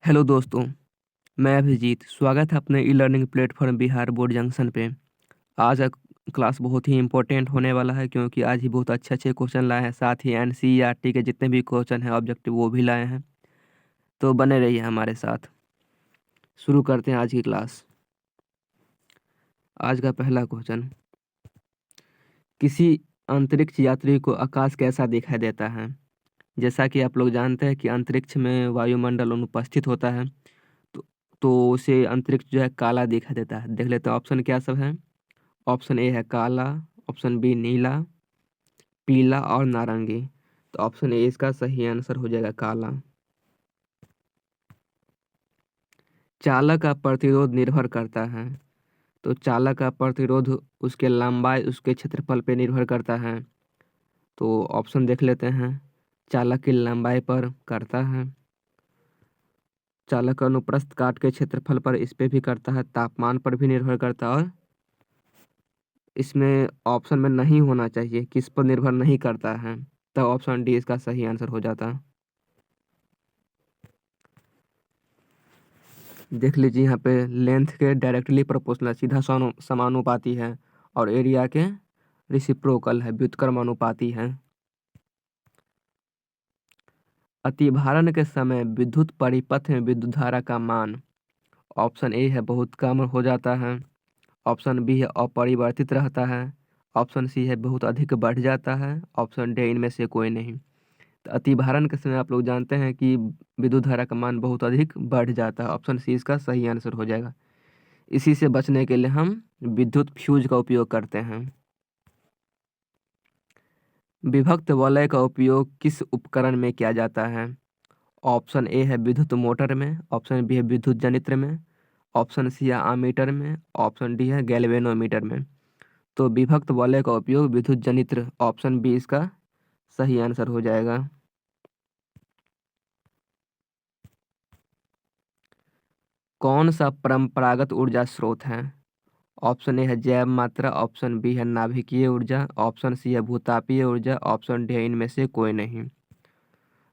Hello दोस्तों, मैं अभिजीत। स्वागत है अपने e learning platform Bihar board junction पे। आज का क्लास बहुत ही इम्पोर्टेंट होने वाला है क्योंकि आज ही बहुत अच्छे अच्छे क्वेश्चन लाए हैं। साथ ही एनसीईआरटी के जितने भी क्वेश्चन हैं ऑब्जेक्टिव वो भी लाए हैं। तो बने रहिए हमारे साथ। शुरू करते हैं आज की क्लास। आज का पहला क्वेश्चन, किसी अंतरिक्ष यात्री को आकाश कैसा दिखाई देता है? जैसा कि आप लोग जानते हैं कि अंतरिक्ष में वायुमंडल अनुपस्थित होता है, तो तो उसे अंतरिक्ष जो है काला दिखाई देता है। देख लेते हैं ऑप्शन क्या सब है। ऑप्शन ए है काला, ऑप्शन बी नीला, पीला और नारंगी। तो ऑप्शन ए इसका सही आंसर हो जाएगा काला। चालक का प्रतिरोध निर्भर करता है। तो चालक का प्रतिरोध उसके लंबाई, उसके क्षेत्रफल पे निर्भर करता है। तो ऑप्शन देख लेते हैं। चालक की लंबाई पर करता है, चालक का अनुप्रस्थ काट के क्षेत्रफल पर, इस पे भी करता है, तापमान पर भी निर्भर करता है, और इसमें ऑप्शन में नहीं होना चाहिए, किस पर निर्भर नहीं करता है। तो ऑप्शन डी इसका सही आंसर हो जाता है। देख लीजिए यहाँ पे लेंथ के डायरेक्टली प्रोपोर्शनल, सीधा समानुपाती है, और एरिया के रिसिप्रोकल है, व्युत्क्रमानुपाती है। अतिभारण के समय विद्युत परिपथ में विद्युत धारा का मान, ऑप्शन ए है बहुत कम हो जाता है, ऑप्शन बी है अपरिवर्तित रहता है, ऑप्शन सी है बहुत अधिक बढ़ जाता है, ऑप्शन डी इनमें से कोई नहीं। तो अतिभारण के समय आप लोग जानते हैं कि विद्युत धारा का मान बहुत अधिक बढ़ जाता है। ऑप्शन सी इसका सही आंसर हो जाएगा। इसी से बचने के लिए हम विद्युत फ्यूज का उपयोग करते हैं। विभक्त वलय का उपयोग किस उपकरण में किया जाता है? ऑप्शन ए है विद्युत मोटर में, ऑप्शन बी है विद्युत जनित्र में, ऑप्शन सी है आमीटर में, ऑप्शन डी है गैल्वेनोमीटर में। तो विभक्त वलय का उपयोग विद्युत जनित्र, ऑप्शन बी इसका सही आंसर हो जाएगा। कौन सा परंपरागत ऊर्जा स्रोत है? ऑप्शन ए है जैव मात्रा, ऑप्शन बी है नाभिकीय ऊर्जा, ऑप्शन सी है भूतापीय ऊर्जा, ऑप्शन डी है इनमें से कोई नहीं।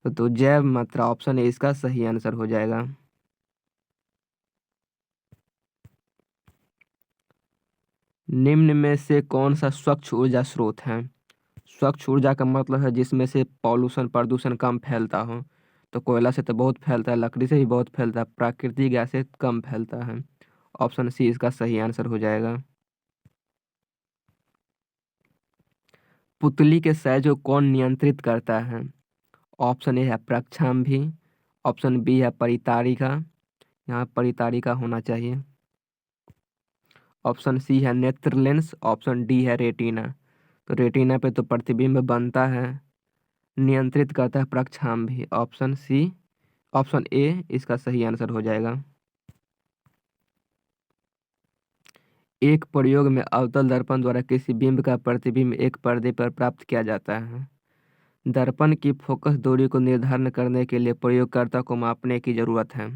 तो जैव मात्रा, ऑप्शन ए इसका सही आंसर हो जाएगा। निम्न में से कौन सा स्वच्छ ऊर्जा स्रोत है? स्वच्छ ऊर्जा का मतलब है जिसमें से पॉल्यूशन, प्रदूषण कम फैलता हो। तो कोयला से तो बहुत फैलता है, लकड़ी से भी बहुत फैलता है, प्राकृतिक गैस से कम फैलता है। ऑप्शन सी इसका सही आंसर हो जाएगा। पुतली के साइज को कौन नियंत्रित करता है? ऑप्शन ए है प्रक्षांभी, ऑप्शन बी है परितारिका, यहाँ परितारिका होना चाहिए, ऑप्शन सी है नेत्र लेंस, ऑप्शन डी है रेटिना। तो रेटिना पे तो प्रतिबिंब बनता है, नियंत्रित करता है प्रक्षांभी। ऑप्शन सी, ऑप्शन ए इसका सही आंसर हो जाएगा। एक प्रयोग में अवतल दर्पण द्वारा किसी बिंब का प्रतिबिंब एक पर्दे पर प्राप्त किया जाता है। दर्पण की फोकस दूरी को निर्धारण करने के लिए प्रयोगकर्ता को मापने की जरूरत है।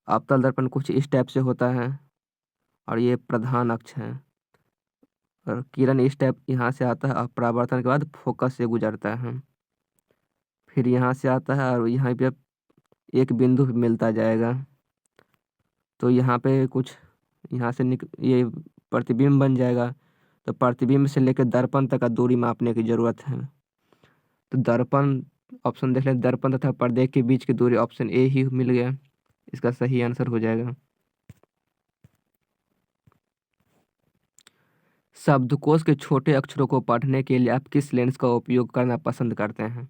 अवतल दर्पण कुछ इस टाइप से होता है, और ये प्रधान अक्ष है, और किरण इस टाइप यहाँ से आता है, और परावर्तन के बाद फोकस से गुजरता है, फिर यहाँ से आता है, और यहाँ पे एक बिंदु पे मिलता जाएगा। तो यहाँ पे कुछ यहाँ से ये प्रतिबिंब बन जाएगा। तो प्रतिबिंब से लेकर दर्पण तक का दूरी मापने की जरूरत है। तो दर्पण, ऑप्शन देख लें, दर्पण तथा पर्दे के बीच की दूरी, ऑप्शन ए ही मिल गया, इसका सही आंसर हो जाएगा। शब्दकोश के छोटे अक्षरों को पढ़ने के लिए आप किस लेंस का उपयोग करना पसंद करते हैं?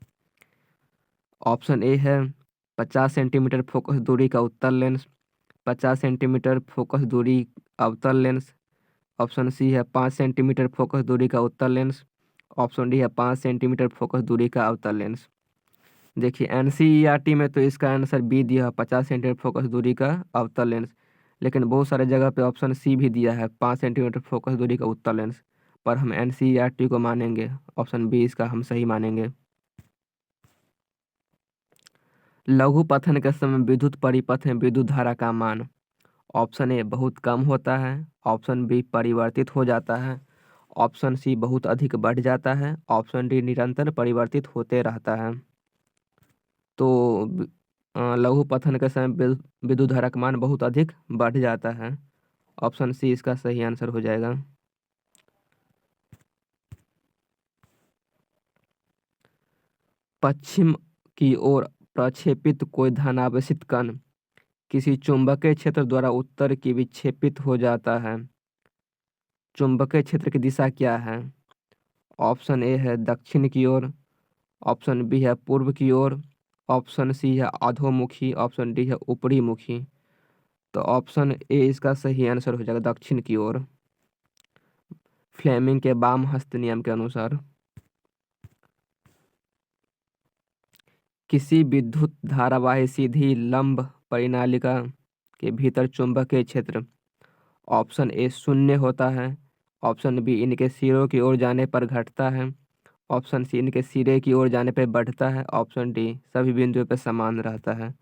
ऑप्शन ए है 50 सेंटीमीटर फोकस दूरी का उत्तल लेंस, 50 सेंटीमीटर फोकस दूरी अवतल लेंस, ऑप्शन सी है 5 सेंटीमीटर फोकस दूरी का उत्तल लेंस, ऑप्शन डी है 5 सेंटीमीटर फोकस दूरी का अवतल लेंस। देखिए एनसीईआरटी में तो इसका आंसर बी दिया है, 50 सेंटीमीटर फोकस दूरी का अवतल लेंस, लेकिन बहुत सारे जगह पे ऑप्शन सी भी दिया है, 5 सेंटीमीटर फोकस दूरी का उत्तल लेंस। पर हम एनसीईआरटी को मानेंगे, ऑप्शन बी इसका हम सही मानेंगे। लघु पथन के समय विद्युत परिपथ में विद्युत धारा का मान, ऑप्शन ए बहुत कम होता है, ऑप्शन बी परिवर्तित हो जाता है, ऑप्शन सी बहुत अधिक बढ़ जाता है, ऑप्शन डी निरंतर परिवर्तित होते रहता है। तो लघु पतन के समय विद्युत धारा का मान बहुत अधिक बढ़ जाता है। ऑप्शन सी इसका सही आंसर हो जाएगा। पश्चिम की ओर प्रक्षेपित कोई धनावेशित कण किसी चुंबकीय क्षेत्र द्वारा उत्तर की विक्षेपित हो जाता है। चुंबकीय क्षेत्र की दिशा क्या है? ऑप्शन ए है दक्षिण की ओर, ऑप्शन बी है पूर्व की ओर, ऑप्शन सी है अधोमुखी, ऑप्शन डी है ऊपरी मुखी। तो ऑप्शन ए इसका सही आंसर हो जाएगा, दक्षिण की ओर, फ्लेमिंग के वाम हस्त नियम के अनुसार। किसी विद्युत धारावाही सीधी लंब परिनालिका के भीतर चुंबकीय क्षेत्र ऑप्शन ए शून्य होता है, ऑप्शन बी इनके सिरों की ओर जाने पर घटता है, ऑप्शन सी इनके सिरे की ओर जाने पर बढ़ता है, ऑप्शन डी सभी बिंदुओं पर समान रहता है।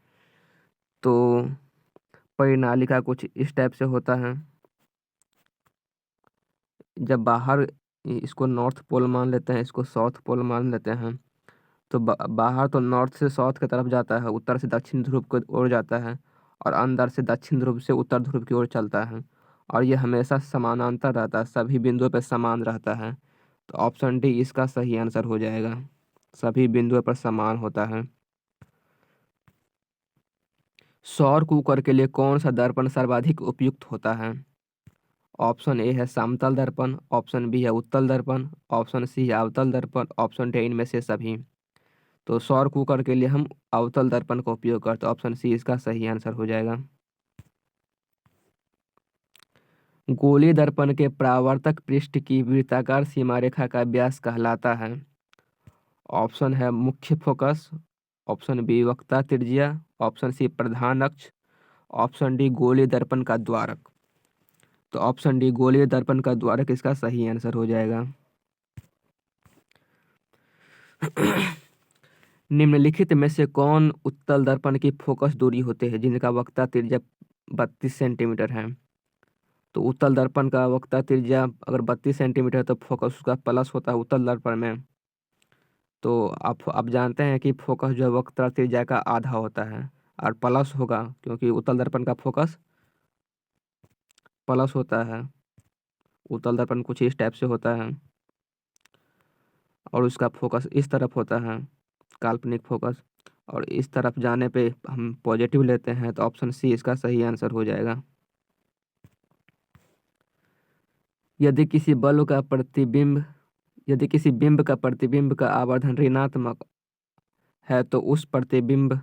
तो परिनालिका कुछ इस टाइप से होता है। जब बाहर इसको नॉर्थ पोल मान लेते हैं, इसको साउथ पोल मान लेते हैं, तो बाहर तो नॉर्थ से साउथ की तरफ जाता है, उत्तर से दक्षिण ध्रुव की ओर जाता है, और अंदर से दक्षिण ध्रुव से उत्तर ध्रुव की ओर चलता है, और यह हमेशा समानांतर रहता है, सभी बिंदुओं पर समान रहता है। तो ऑप्शन डी इसका सही आंसर हो जाएगा, सभी बिंदुओं पर समान होता है। सौर कुकर के लिए कौन सा दर्पण सर्वाधिक उपयुक्त होता है? ऑप्शन ए है समतल दर्पण, ऑप्शन बी है उत्तल दर्पण, ऑप्शन सी है अवतल दर्पण, ऑप्शन डी इनमें से सभी। तो सौर कुकर के लिए हम अवतल दर्पण का उपयोग करते हैं, ऑप्शन सी इसका सही आंसर हो जाएगा। गोलीय दर्पण के परावर्तक पृष्ठ की वृत्ताकार सीमा रेखा का व्यास कहलाता है। ऑप्शन है मुख्य फोकस, ऑप्शन बी वक्रता त्रिज्या, ऑप्शन सी प्रधान अक्ष, ऑप्शन डी गोलीय दर्पण का द्वारक। तो ऑप्शन डी गोलीय दर्पण का द्वारक इसका सही आंसर हो जाएगा। निम्नलिखित में से कौन उत्तल दर्पण की फोकस दूरी होते हैं जिनका वक्रता त्रिज्या 32 सेंटीमीटर है? तो उत्तल दर्पण का वक्रता त्रिज्या अगर 32 सेंटीमीटर है तो फोकस उसका प्लस होता है उत्तल दर्पण में। तो आप जानते हैं कि फोकस जो है वक्रता त्रिज्या का आधा होता है, और प्लस होगा क्योंकि उत्तल दर्पण का फोकस प्लस होता है। उत्तल दर्पण कुछ इस टाइप से होता है, और उसका फोकस इस तरफ होता है, काल्पनिक फोकस, और इस तरफ जाने पे हम पॉजिटिव लेते हैं, तो ऑप्शन सी इसका सही आंसर हो जाएगा। यदि किसी बल्ब का प्रतिबिंब यदि किसी बिंब का प्रतिबिंब का आवर्धन ऋणात्मक है तो उस प्रतिबिंब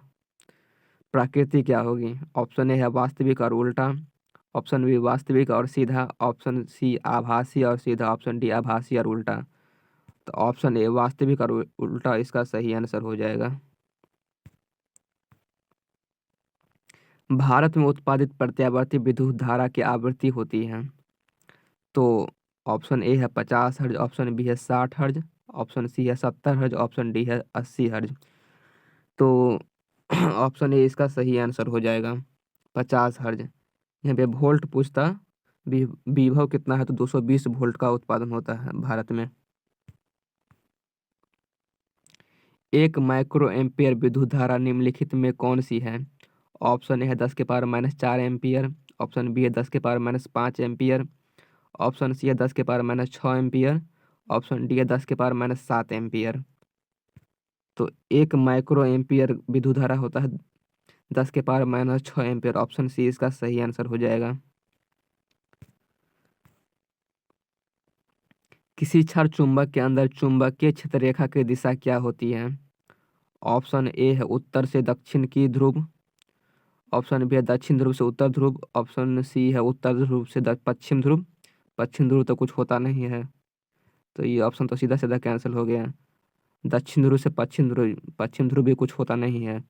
प्रकृति क्या होगी? ऑप्शन ए है वास्तविक और उल्टा, ऑप्शन बी वास्तविक और सीधा, ऑप्शन सी आभासी और सीधा, ऑप्शन डी आभासी और उल्टा। तो ऑप्शन ए वास्तविक और उल्टा इसका सही आंसर हो जाएगा। भारत में उत्पादित प्रत्यावर्ती विद्युत धारा की आवृत्ति होती है। तो ऑप्शन ए है 50 हर्ज, ऑप्शन बी है 60 हर्ज, ऑप्शन सी है 70 हर्ज, ऑप्शन डी है 80 हर्ज। तो ऑप्शन ए इसका सही आंसर हो जाएगा, 50 हर्ज। यहाँ पे वोल्ट पूछता, विभव कितना है, तो 220 वोल्ट का उत्पादन होता है भारत में। एक माइक्रो एम्पियर विद्युत धारा निम्नलिखित में कौन सी है? ऑप्शन ए है 10⁻⁴ एम्पियर, ऑप्शन बी है 10⁻⁵ एम्पियर, ऑप्शन सी है 10⁻⁶ एम्पियर, ऑप्शन डी है 10⁻⁷ एम्पियर। तो एक माइक्रो एम्पियर विद्युत धारा होता है 10⁻⁶ एम्पियर, ऑप्शन सी इसका सही आंसर हो जाएगा। किसी क्षण चुंबक के अंदर चुंबकीय क्षेत्र रेखा की दिशा क्या होती है? ऑप्शन ए है उत्तर से दक्षिण की ध्रुव, ऑप्शन बी है दक्षिण ध्रुव से उत्तर ध्रुव, ऑप्शन सी है उत्तर ध्रुव से पश्चिम ध्रुव। पश्चिम ध्रुव तो कुछ होता नहीं है, तो ये ऑप्शन तो सीधा सीधा कैंसिल हो गया। दक्षिण ध्रुव से पश्चिम ध्रुव भी कुछ होता नहीं है।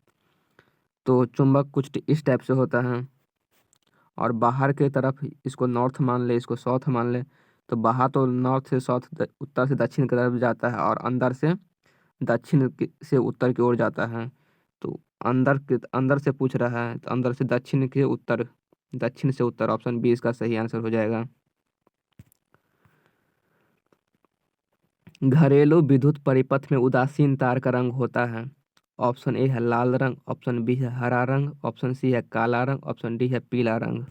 तो चुंबक कुछ इस टाइप से होता है, और बाहर की तरफ इसको नॉर्थ मान ले, इसको साउथ मान ले, तो बाहर तो नॉर्थ से साउथ, उत्तर से दक्षिण की तरफ जाता है, और अंदर से से उत्तर की ओर जाता है। तो अंदर से पूछ रहा है, तो अंदर से दक्षिण के उत्तर, दक्षिण से उत्तर, ऑप्शन बी इसका सही आंसर हो जाएगा। घरेलू विद्युत परिपथ में उदासीन तार का रंग होता है। ऑप्शन ए है लाल रंग, ऑप्शन बी है हरा रंग, ऑप्शन सी है काला रंग, ऑप्शन डी है पीला रंग।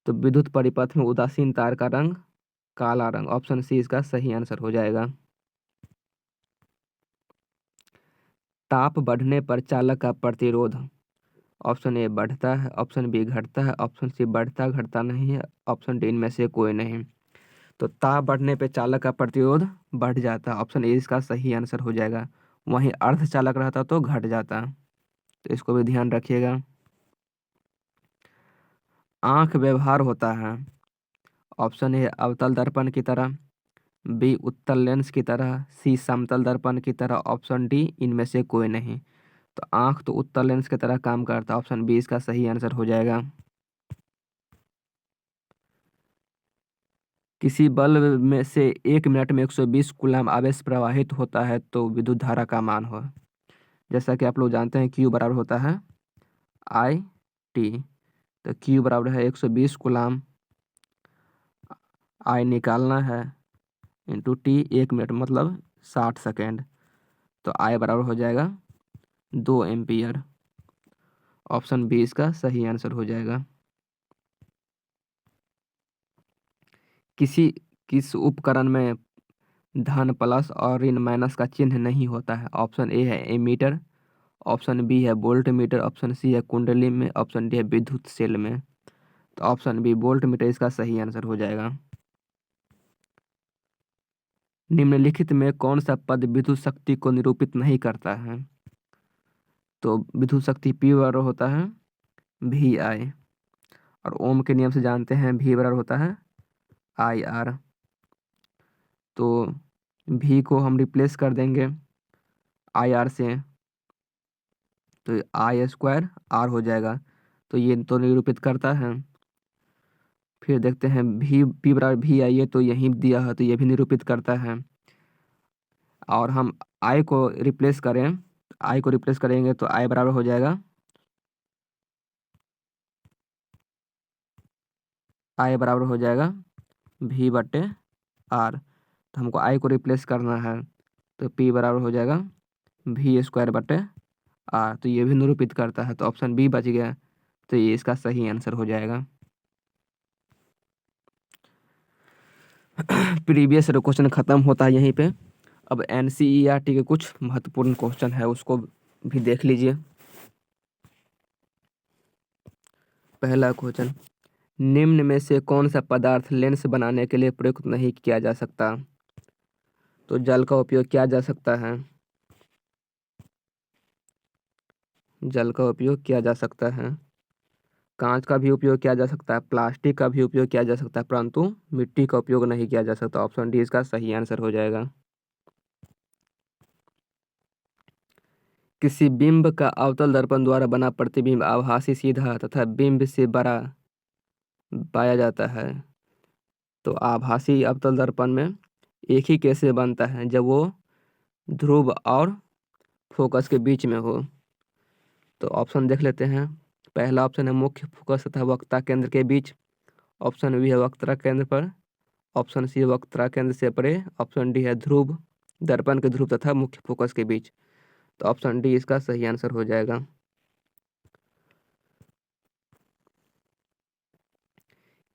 तो विद्युत परिपथ में उदासीन तार का रंग काला रंग, ऑप्शन सी इसका सही आंसर हो जाएगा। ताप बढ़ने पर चालक का प्रतिरोध, ऑप्शन ए बढ़ता है, ऑप्शन बी घटता है, ऑप्शन सी बढ़ता घटता नहीं है, ऑप्शन डी इनमें से कोई नहीं। तो ताप बढ़ने पे चालक का प्रतिरोध बढ़ जाता है, ऑप्शन ए इसका सही आंसर हो जाएगा। वहीं अर्धचालक रहता तो घट जाता। तो इसको भी ध्यान रखिएगा। आंख व्यवहार होता है, ऑप्शन ए अवतल दर्पण की तरह, बी उत्तल लेंस की तरह, सी समतल दर्पण की तरह, ऑप्शन डी इनमें से कोई नहीं। तो आंख तो उत्तल लेंस की तरह काम करता है, ऑप्शन बी इसका सही आंसर हो जाएगा। किसी बल्ब में से 1 मिनट में 120 कूलम आवेश प्रवाहित होता है तो विद्युत धारा का मान हो। जैसा कि आप लोग जानते हैं Q बराबर होता है I T। तो Q बराबर है 120 कूलम, I निकालना है, इंटू T 1 मिनट मतलब 60 सेकेंड। तो I बराबर हो जाएगा 2 एम्पियर, ऑप्शन बी इसका सही आंसर हो जाएगा। किस उपकरण में धन प्लस और ऋण माइनस का चिन्ह नहीं होता है, ऑप्शन ए है एमीटर, ऑप्शन बी है वोल्ट मीटर, ऑप्शन सी है कुंडली में, ऑप्शन डी है विद्युत सेल में। तो ऑप्शन बी वोल्ट मीटर इसका सही आंसर हो जाएगा। निम्नलिखित में कौन सा पद विद्युत शक्ति को निरूपित नहीं करता है। तो विद्युत शक्ति P बराबर होता है VI, और ओम के नियम से जानते हैं V बराबर होता है IR। तो V को हम रिप्लेस कर देंगे IR से, तो I² R हो जाएगा। तो ये तो निरूपित करता है। फिर देखते हैं P बराबर VI, ये तो यहीं दिया है तो ये भी निरूपित करता है। और हम I को रिप्लेस करेंगे तो I बराबर हो जाएगा V/R। तो हमको I को रिप्लेस करना है, तो P बराबर हो जाएगा V²/R। तो ये भी निरूपित करता है, तो ऑप्शन बी बच गया। तो ये इसका सही आंसर हो जाएगा। प्रीवियस क्वेश्चन खत्म होता है यहीं पे। अब NCERT के कुछ महत्वपूर्ण क्वेश्चन है, उसको भी देख लीजिए। पहला क्वेश्चन, निम्न में से कौन सा पदार्थ लेंस बनाने के लिए प्रयुक्त नहीं किया जा सकता। तो जल का उपयोग किया जा सकता है, कांच का भी उपयोग किया जा सकता है, प्लास्टिक का भी उपयोग किया जा सकता है, परंतु मिट्टी का उपयोग नहीं किया जा सकता। ऑप्शन डी इसका सही आंसर हो जाएगा। किसी बिंब का अवतल दर्पण द्वारा बना प्रतिबिंब आभासी सीधा तथा बिंब से बड़ा पाया जाता है। तो आभासी अवतल दर्पण में एक ही कैसे बनता है, जब वो ध्रुव और फोकस के बीच में हो। तो ऑप्शन देख लेते हैं। पहला ऑप्शन है मुख्य फोकस तथा वक्ता केंद्र के बीच, ऑप्शन बी है वक्ता केंद्र पर, ऑप्शन सी वक्ता केंद्र से परे, ऑप्शन डी है ध्रुव दर्पण के ध्रुव तथा मुख्य फोकस के बीच। तो ऑप्शन डी इसका सही आंसर हो जाएगा।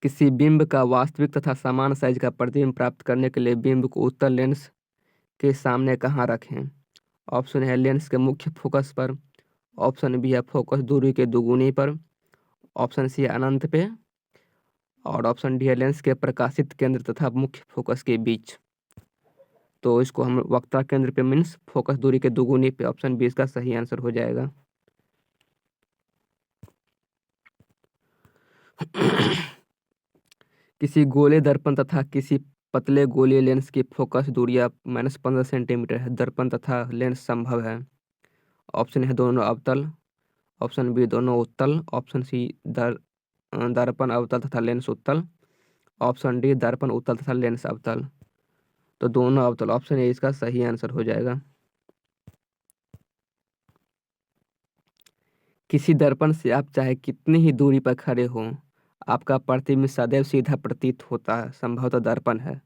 किसी बिंब का वास्तविक तथा समान साइज का प्रतिबिंब प्राप्त करने के लिए बिंब को उत्तल लेंस के सामने कहाँ रखें। ऑप्शन है लेंस के मुख्य फोकस पर, ऑप्शन बी है फोकस दूरी के दुगुनी पर, ऑप्शन सी है अनंत पे, और ऑप्शन डी है लेंस के प्रकाशित केंद्र तथा मुख्य फोकस के बीच। तो इसको हम वक्ता केंद्र पे मीन्स फोकस दूरी के दुगुनी पे, ऑप्शन बी इसका सही आंसर हो जाएगा। किसी गोले दर्पण तथा किसी पतले गोलीय लेंस की फोकस दूरियां -15 सेंटीमीटर है। दर्पण तथा लेंस संभव है। ऑप्शन है दोनों अवतल, ऑप्शन बी दोनों उत्तल, ऑप्शन सी दर्पण अवतल तथा लेंस उत्तल, ऑप्शन डी दर्पण उत्तल तथा लेंस अवतल। तो दोनों अवतल, ऑप्शन ए इसका सही आंसर हो जाएगा। किसी दर्पण से आप चाहे कितनी ही दूरी पर खड़े हों, आपका प्रतिबिंब सदैव सीधा प्रतीत होता है, संभवतः दर्पण है।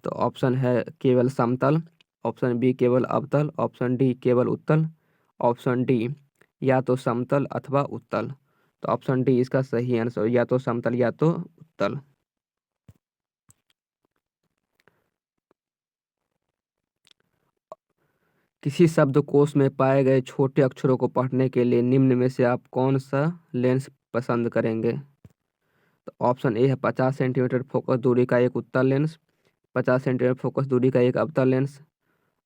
तो ऑप्शन है केवल समतल, ऑप्शन बी केवल अवतल, ऑप्शन डी केवल उत्तल, ऑप्शन डी या तो समतल अथवा उत्तल। तो ऑप्शन डी इसका सही आंसर, या तो समतल या तो उत्तल। किसी शब्दकोश में पाए गए छोटे अक्षरों को पढ़ने के लिए निम्न में से आप कौन सा लेंस पसंद करेंगे? तो ऑप्शन ए है 50 सेंटीमीटर फोकस दूरी का एक उत्तल लेंस, 50 सेंटीमीटर फोकस दूरी का एक अवतल lens,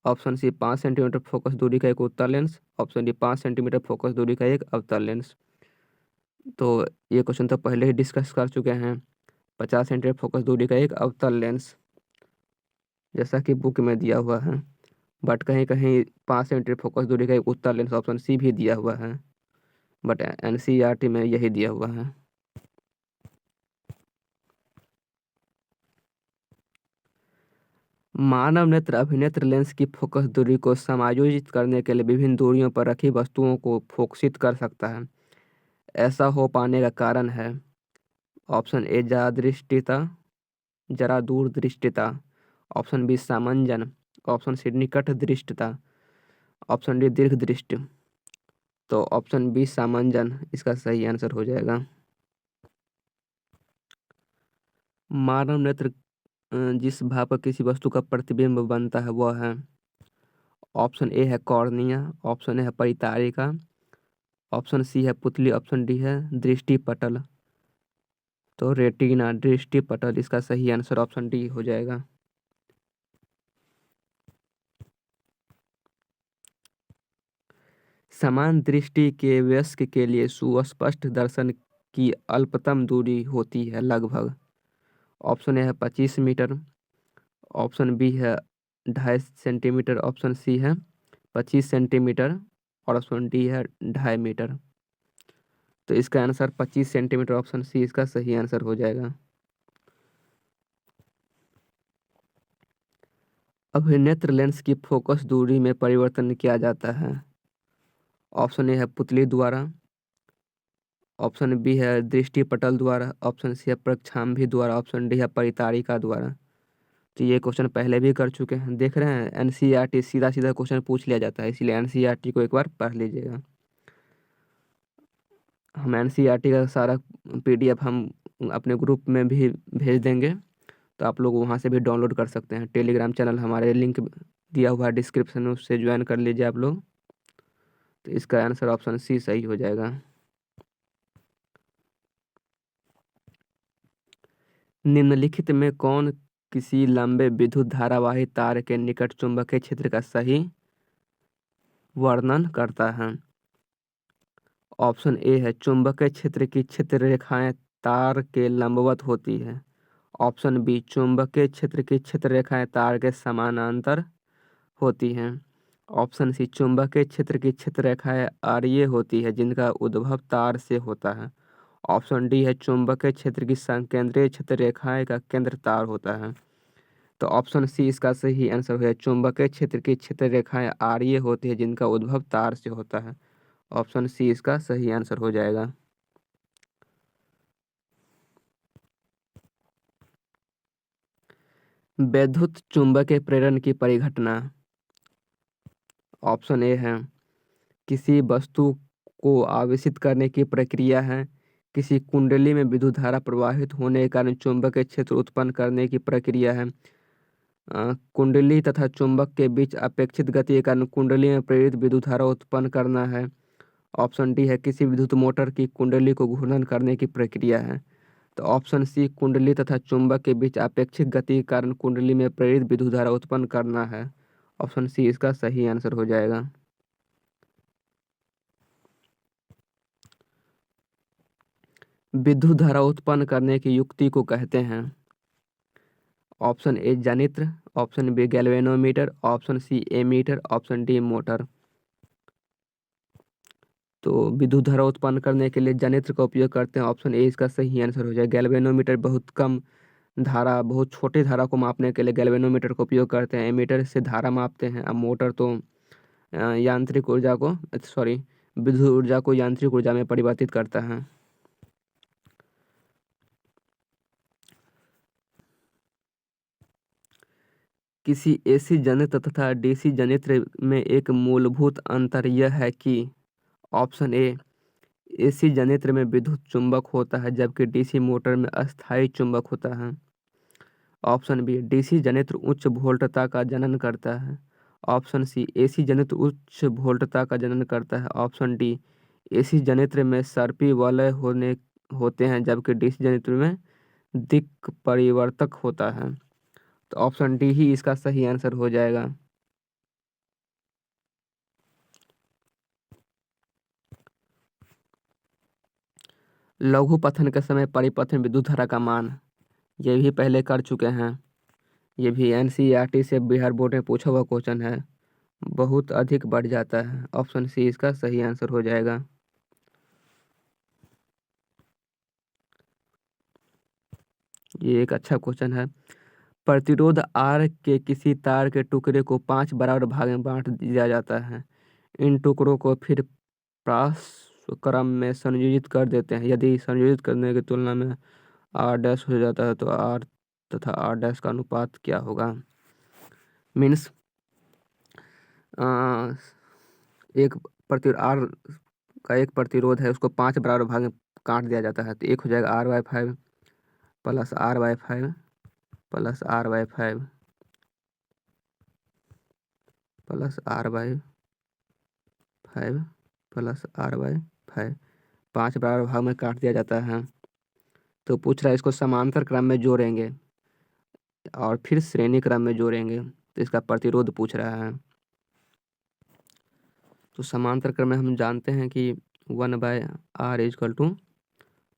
option C 5 centimetre focus दूरी का एक उत्तल lens, option D 5 centimetre focus दूरी का एक अवतल लेंस। तो ये क्वेश्चन तो पहले ही डिस्कस कर चुके हैं। 50 सेंटीमीटर फोकस दूरी का एक अवतल लेंस, जैसा कि बुक में दिया हुआ है, बट कहीं कहीं 5 सेंटीमीटर फोकस दूरी का एक उत्तल लेंस ऑप्शन सी भी दिया हुआ है, बट एनसीईआरटी में यही दिया हुआ है। मानव नेत्र अभिनेत्र लेंस की फोकस दूरी को समायोजित करने के लिए विभिन्न दूरियों पर रखी वस्तुओं को फोकसित कर सकता है। ऐसा हो पाने का कारण है ऑप्शन ए जरा दूर दृष्टिता, ऑप्शन बी सामंजन, ऑप्शन सी निकट दृष्टिता, ऑप्शन डी दीर्घ दृष्टि। तो ऑप्शन बी सामंजन इसका सही आंसर हो जाएगा। मानव नेत्र जिस भाग पर किसी वस्तु का प्रतिबिंब बनता है वह है, ऑप्शन ए है कॉर्निया, ऑप्शन ए है परितारिका, ऑप्शन सी है पुतली, ऑप्शन डी है दृष्टि पटल। तो रेटिना दृष्टि पटल इसका सही आंसर ऑप्शन डी हो जाएगा। समान दृष्टि के वयस्क के लिए सुस्पष्ट दर्शन की अल्पतम दूरी होती है लगभग। ऑप्शन ए है 25 मीटर, ऑप्शन बी है 2.5 सेंटीमीटर, ऑप्शन सी है 25 सेंटीमीटर और ऑप्शन डी है 2.5 मीटर। तो इसका आंसर 25 सेंटीमीटर, ऑप्शन सी इसका सही आंसर हो जाएगा। अभिनेत्र लेंस की फोकस दूरी में परिवर्तन किया जाता है। ऑप्शन ए है पुतली द्वारा, ऑप्शन बी है दृष्टि पटल द्वारा, ऑप्शन सी है प्रक्षाम्भी द्वारा, ऑप्शन डी है परितारिका द्वारा। तो ये क्वेश्चन पहले भी कर चुके हैं, देख रहे हैं एनसीईआरटी सीधा सीधा क्वेश्चन पूछ लिया जाता है, इसलिए एनसीईआरटी को एक बार पढ़ लीजिएगा। हम एनसीईआरटी का सारा पीडीएफ हम अपने ग्रुप में भी भेज देंगे, तो आप लोग वहाँ से भी डाउनलोड कर सकते हैं। टेलीग्राम चैनल हमारे लिंक दिया हुआ है डिस्क्रिप्शन में, उससे ज्वाइन कर लीजिए आप लोग। तो इसका आंसर ऑप्शन सी सही हो जाएगा। निम्नलिखित में कौन किसी लंबे विद्युत धारावाही तार के निकट चुंबकीय क्षेत्र का सही वर्णन करता है? ऑप्शन ए है चुंबकीय क्षेत्र की क्षेत्र रेखाएं तार के लंबवत होती है, ऑप्शन बी चुंबकीय क्षेत्र की क्षेत्र रेखाएं तार के समानांतर होती हैं, ऑप्शन सी चुंबकीय क्षेत्र की क्षेत्र रेखाएं आरेखीय होती है जिनका उद्भव तार से होता है, ऑप्शन डी है चुंबकीय क्षेत्र की संकेंद्रीय क्षेत्र रेखाएं का केंद्र तार होता है। तो ऑप्शन सी इसका सही आंसर है, चुंबकीय क्षेत्र की क्षेत्र रेखाएं आरेखीय होती है जिनका उद्भव तार से होता है। ऑप्शन सी इसका सही आंसर हो जाएगा। वैद्युत चुंबकीय प्रेरण की परिघटना। ऑप्शन ए है किसी वस्तु को आवेशित करने की प्रक्रिया है, किसी कुंडली में विद्युत धारा प्रवाहित होने के कारण चुंबकीय क्षेत्र उत्पन्न करने की प्रक्रिया है, कुंडली तथा चुंबक के बीच अपेक्षित गति के कारण कुंडली में प्रेरित विद्युत धारा उत्पन्न करना है, ऑप्शन डी है किसी विद्युत मोटर की कुंडली को घूर्णन करने की प्रक्रिया है। तो ऑप्शन सी कुंडली तथा चुंबक के बीच अपेक्षित गति के कारण कुंडली में प्रेरित विद्युत धारा उत्पन्न करना है, ऑप्शन सी इसका सही आंसर हो जाएगा। विद्युत धारा उत्पन्न करने की युक्ति को कहते हैं? ऑप्शन ए जनित्र, option B galvanometer, option C ammeter, option D motor. तो विद्युत धारा उत्पन्न करने के लिए जनित्र का उपयोग करते हैं, ऑप्शन ए इसका सही आंसर हो जाएगा। गैल्वेनोमीटर बहुत कम धारा, बहुत छोटी धारा को मापने के लिए गैल्वेनोमीटर का उपयोग करते हैं, एमीटर से धारा मापते हैं। अब मोटर तो यांत्रिक ऊर्जा को विद्युत ऊर्जा को यांत्रिक ऊर्जा में परिवर्तित करता है। किसी एसी जनित्र तथा डीसी जनित्र में एक मूलभूत अंतर यह है कि ऑप्शन ए, एसी जनित्र में विद्युत चुंबक होता है जबकि डीसी मोटर में अस्थायी चुंबक होता है। ऑप्शन बी, डीसी जनित्र उच्च वोल्टता का जनन करता है। ऑप्शन सी, एसी जनित्र उच्च वोल्टता का जनन करता है। ऑप्शन डी, एसी जनित्र में सर्पी वलय होते हैं जबकि डीसी जनित्र में दिक् परिवर्तक होता है। तो ऑप्शन डी ही इसका सही आंसर हो जाएगा। लघु पथन के समय परिपथ में विद्युत धारा का मान, ये भी पहले कर चुके हैं। ये भी एनसीईआरटी से बिहार बोर्ड में पूछा हुआ क्वेश्चन है। बहुत अधिक बढ़ जाता है। ऑप्शन सी इसका सही आंसर हो जाएगा। ये एक अच्छा क्वेश्चन है। प्रतिरोध R के किसी तार के टुकड़े को 5 बराबर भाग में बांट दिया जाता है। इन टुकड़ों को फिर क्रम में संयोजित कर देते हैं। यदि संयोजित करने की तुलना में R डैश हो जाता है तो R तथा R डैश का अनुपात क्या होगा। मीन्स एक R का एक प्रतिरोध है, उसको 5 बराबर भाग में काट दिया जाता है। तो एक हो जाएगा R/5 plus R/5 plus R/5 plus R/5 plus R/5, 5 बराबर भाग में काट दिया जाता है। तो पूछ रहा है इसको समांतर क्रम में जोड़ेंगे और फिर श्रेणी क्रम में जोड़ेंगे तो इसका प्रतिरोध पूछ रहा है। तो समांतर क्रम में हम जानते हैं कि 1/R is equal to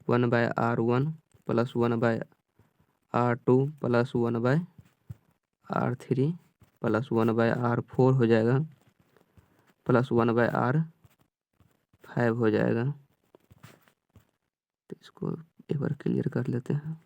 1/R1 plus 1/R2 plus 1/R3 plus 1/R4 हो जाएगा प्लस 1/R5 हो जाएगा। तो इसको एक बार क्लियर कर लेते हैं।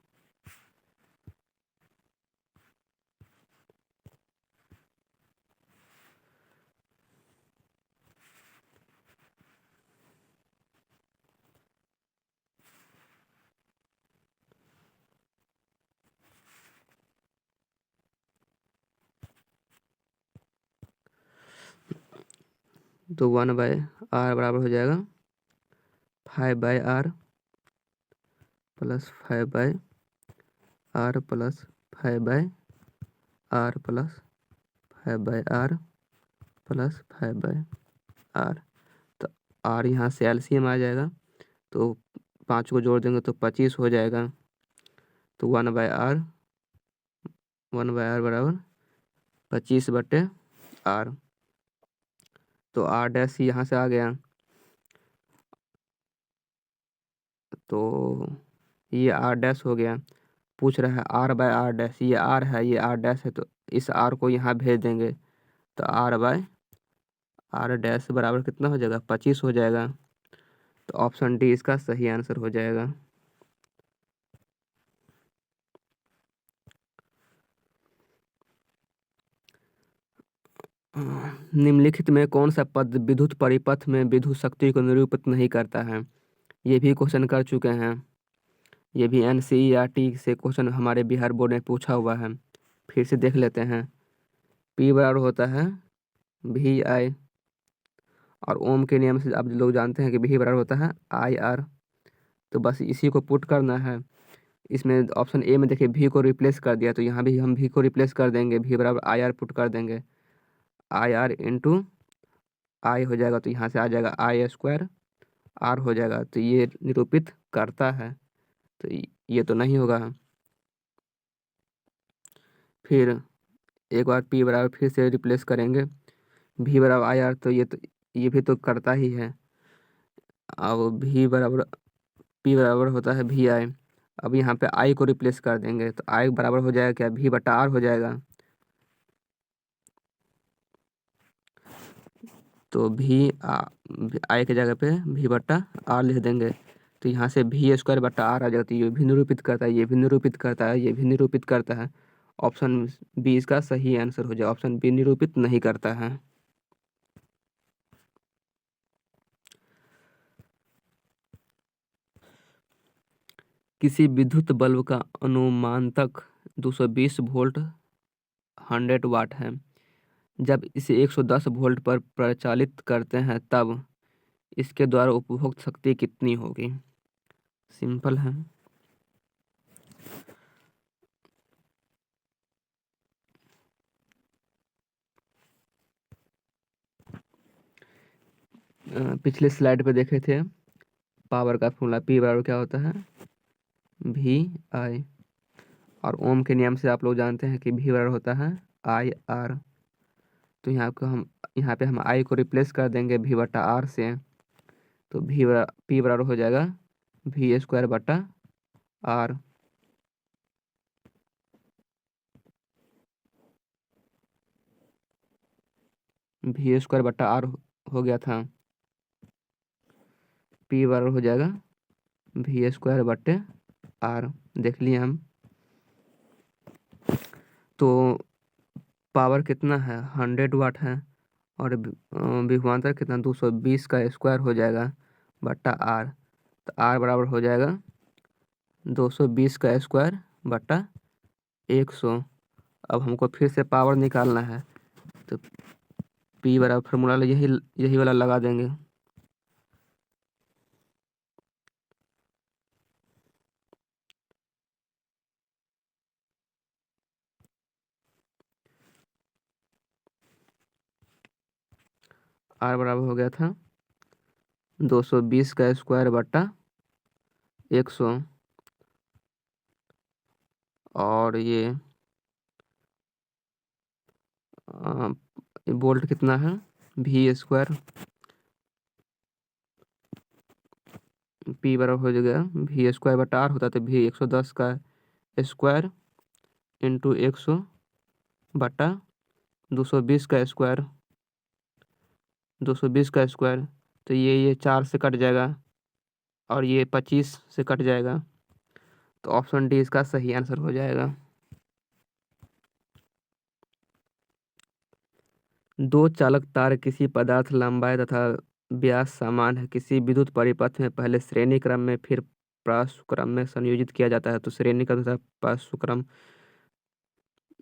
तो 1/R बराबर हो जाएगा 5/R plus 5/R plus 5/R plus 5/R plus 5/R। तो R यहाँ से एलसीएम आ जाएगा, तो 5 को जोड़ देंगे तो 25 हो जाएगा। तो 1/R बराबर 25/R। तो R डैश यहाँ से आ गया, तो ये R डैश हो गया। पूछ रहा है R/R डैश, ये R है ये R डैश है, तो इस R को यहाँ भेज देंगे तो R/R डैश बराबर कितना हो जाएगा, 25 हो जाएगा। तो ऑप्शन डी इसका सही आंसर हो जाएगा। निम्नलिखित में कौन सा पद विद्युत परिपथ में विद्युत शक्ति को निरूपित नहीं करता है। ये भी क्वेश्चन कर चुके हैं। ये भी एनसीईआरटी से क्वेश्चन हमारे बिहार बोर्ड में पूछा हुआ है। फिर से देख लेते हैं। P बराबर होता है VI, और ओम के नियम से आप लोग जानते हैं कि V बराबर होता है IR। तो बस इसी को पुट करना है। इसमें ऑप्शन ए में देखिए V को रिप्लेस कर दिया, तो यहाँ भी हम V को रिप्लेस कर देंगे, V बराबर IR पुट कर देंगे। IR इंटू I हो जाएगा, तो यहाँ से आ जाएगा I² R हो जाएगा। तो ये निरूपित करता है, तो ये तो नहीं होगा। फिर एक बार P बराबर फिर से रिप्लेस करेंगे, V बराबर IR, तो ये भी तो करता ही है। अब P बराबर होता है VI। अब यहाँ पे I को रिप्लेस कर देंगे तो I बराबर हो जाएगा क्या, V/R हो जाएगा। तो I की जगह पे V/R लिख देंगे, तो यहाँ से V² R आ जाएगा। तो ये भी निरूपित करता है, ये भी निरूपित करता है, ये भी निरूपित करता है। ऑप्शन बी इसका सही आंसर हो जाएगा। ऑप्शन बी निरूपित नहीं करता है। किसी विद्युत बल्ब का अनुमानतक 220 वोल्ट 100 वाट है। जब इसे 110 वोल्ट पर प्रचालित करते हैं तब इसके द्वारा उपभोग शक्ति कितनी होगी? सिंपल है। पिछले स्लाइड पे देखे थे पावर का फॉर्मूला P बराबर क्या होता है? VI। और ओम के नियम से आप लोग जानते हैं कि V बराबर होता है IR। तो यहाँ पे हम I को रिप्लेस कर देंगे V/R से। तो P बराबर हो जाएगा V²/R। V²/R हो गया था। P बराबर हो जाएगा V²/R। देख लिए हम। तो पावर कितना है? 100 वाट है। और विभवांतर कितना? 220 का स्क्वायर हो जाएगा बट्टा R। तो R बराबर हो जाएगा 220 का स्क्वायर बट्टा 100। अब हमको फिर से पावर निकालना है तो P बराबर फार्मूला यही वाला लगा देंगे। R बराबर हो गया था 220 का स्क्वायर बट्टा 100। और ये वोल्ट कितना है? V²। P बराबर हो जाएगा V²/R होता है तो V 110 का स्क्वायर इंटू 100 बटा 220 का स्क्वायर। 220 का स्क्वायर तो ये 4 से कट जाएगा और ये 25 से कट जाएगा। तो ऑप्शन डी इसका सही आंसर हो जाएगा। दो चालक तार किसी पदार्थ लंबाई तथा व्यास समान है किसी विद्युत परिपथ में पहले श्रेणी क्रम में फिर पार्श्वक्रम में संयोजित किया जाता है। तो श्रेणी क्रम तथा पार्श्वक्रम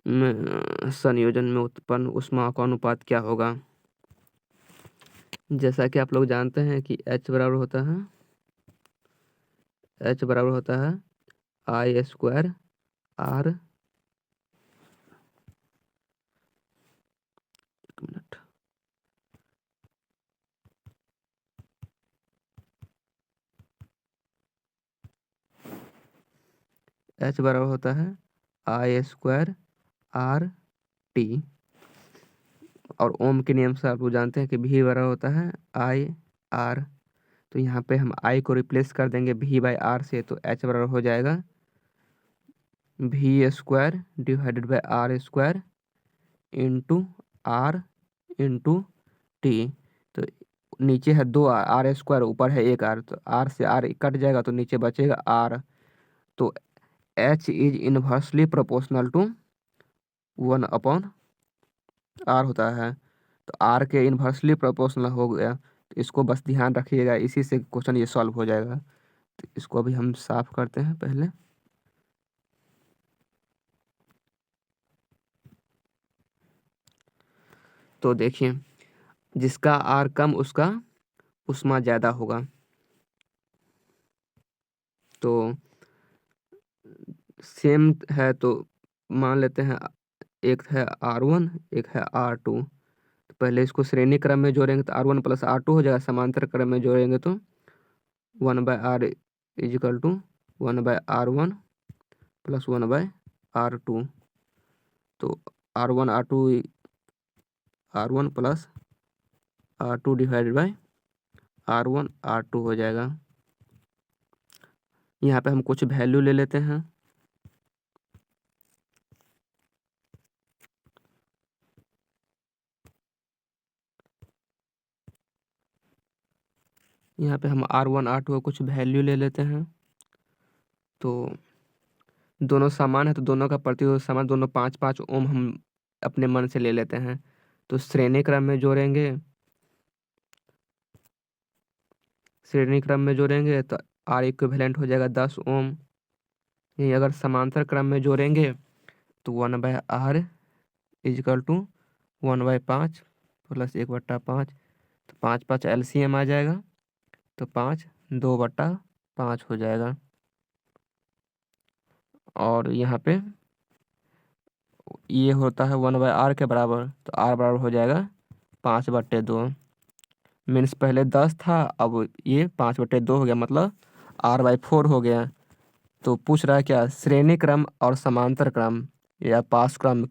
में संयोजन में उत्पन्न ऊष्मा का अनुपात क्या होगा? जैसा कि आप लोग जानते हैं कि H बराबर होता है I² R। एक मिनट। H बराबर होता है I² RT। और ओम के नियम से आप लोग जानते हैं कि V बराबर होता है IR। तो यहाँ पे हम I को रिप्लेस कर देंगे V/R से। तो H बराबर हो जाएगा V²/R² into R into T। तो नीचे है 2R² ऊपर है 1R। तो R से R कट जाएगा तो नीचे बचेगा R। तो H is inversely proportional to 1/R होता है। तो R के इनवर्सली प्रोपोर्शनल हो गया। तो इसको बस ध्यान रखिएगा, इसी से क्वेश्चन ये सॉल्व हो जाएगा। तो इसको अभी हम साफ करते हैं पहले। तो देखिए जिसका R कम उसका ऊष्मा ज़्यादा होगा। तो सेम है तो मान लेते हैं एक है R1 एक है R2। तो पहले इसको श्रेणी क्रम में जोड़ेंगे तो R1 + R2 हो जाएगा। समांतर क्रम में जोड़ेंगे तो 1/R = 1/R1 + 1/R2। तो R1 + R2 divided by R1 R2 हो जाएगा। यहाँ पे हम कुछ वैल्यू ले लेते हैं। यहाँ पे हम R1 R2 को कुछ वैल्यू ले लेते हैं। तो दोनों समान है तो दोनों का प्रतिरोध समान, दोनों 5-5 ओम हम अपने मन से ले लेते हैं। तो श्रेणी क्रम में जोड़ेंगे तो R इक्विवेलेंट हो जाएगा 10 ओम। यही अगर समांतर क्रम में जोड़ेंगे तो 1/R इजकल टू 1/5 प्लस 1/5। तो 5 5 LCM आ जाएगा, तो 5 2/5 हो जाएगा। और यहाँ पे ये होता है 1/r के बराबर, तो r बराबर हो जाएगा 5/2। मीन्स पहले 10 था, अब ये 5/2 हो गया, मतलब r/4 हो गया। तो पूछ रहा है क्या, श्रेणी क्रम और समांतर क्रम या पास क्रम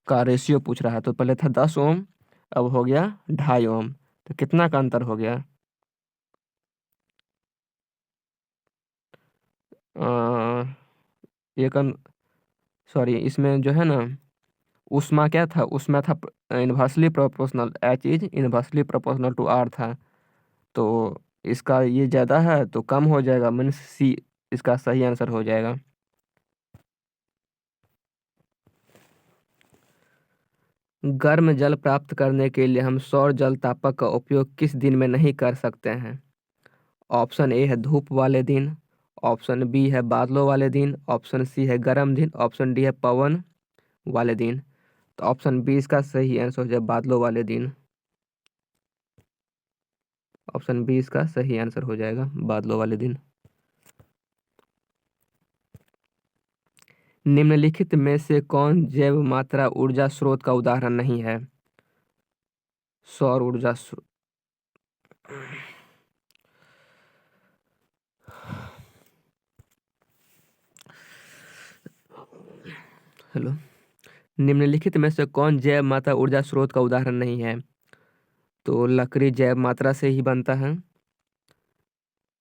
का रेशियो पूछ रहा है। तो पहले था 10 ओम, अब हो गया 2.5 ओम। तो कितना का अंतर हो गया, एक सॉरी, इसमें जो है ना उष्मा क्या था, उसमें था inversely proportional, H is inversely proportional to R था। तो इसका ये ज़्यादा है तो कम हो जाएगा, मीन्स सी इसका सही आंसर हो जाएगा। गर्म जल प्राप्त करने के लिए हम सौर जल तापक का उपयोग किस दिन में नहीं कर सकते हैं। ऑप्शन ए है धूप वाले दिन, ऑप्शन बी है बादलों वाले दिन, ऑप्शन सी है गर्म दिन, ऑप्शन डी है पवन वाले दिन। तो ऑप्शन बी इसका सही आंसर हो जाए बादलों वाले दिन। ऑप्शन बी इसका सही आंसर हो जाएगा बादलों वाले दिन। निम्नलिखित में से कौन जैव मात्रा ऊर्जा स्रोत का उदाहरण नहीं है। सौर ऊर्जा हेलो, निम्नलिखित में से कौन जैव मात्रा ऊर्जा स्रोत का उदाहरण नहीं है। तो लकड़ी जैव मात्रा से ही बनता है,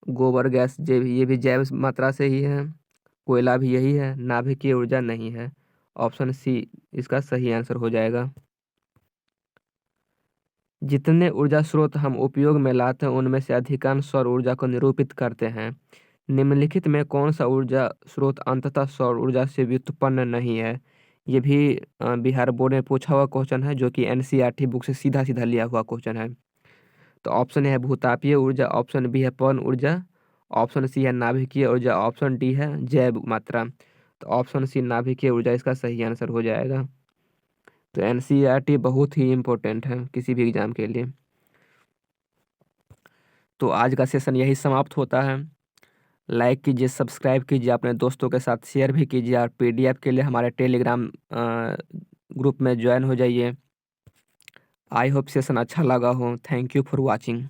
गोबर गैस जैव ये भी जैव मात्रा से ही है, कोयला भी यही है, नाभिकीय ऊर्जा नहीं है। ऑप्शन सी इसका सही आंसर हो जाएगा। जितने ऊर्जा स्रोत हम उपयोग में लाते हैं उनमें से अधिकांश सौर ऊर्जा को निरूपित करते हैं। निम्नलिखित में कौन सा ऊर्जा स्रोत अंततः सौर ऊर्जा से व्युत्पन्न नहीं है। ये भी बिहार बोर्ड में पूछा हुआ क्वेश्चन है, जो कि NCERT बुक से सीधा सीधा लिया हुआ क्वेश्चन है। तो ऑप्शन ए है भूतापीय ऊर्जा, ऑप्शन बी है पवन ऊर्जा, ऑप्शन सी है नाभिकीय ऊर्जा, ऑप्शन डी है जैव मात्रा। तो ऑप्शन सी नाभिकीय ऊर्जा इसका सही आंसर हो जाएगा। तो NCERT बहुत ही इम्पोर्टेंट है किसी भी एग्जाम के लिए। तो आज का सेशन यही समाप्त होता है। लाइक कीजिए, सब्सक्राइब कीजिए, अपने दोस्तों के साथ शेयर भी कीजिए, और PDF के लिए हमारे टेलीग्राम ग्रुप में ज्वाइन हो जाइए। आई होप सेशन अच्छा लगा हो। Thank you for watching.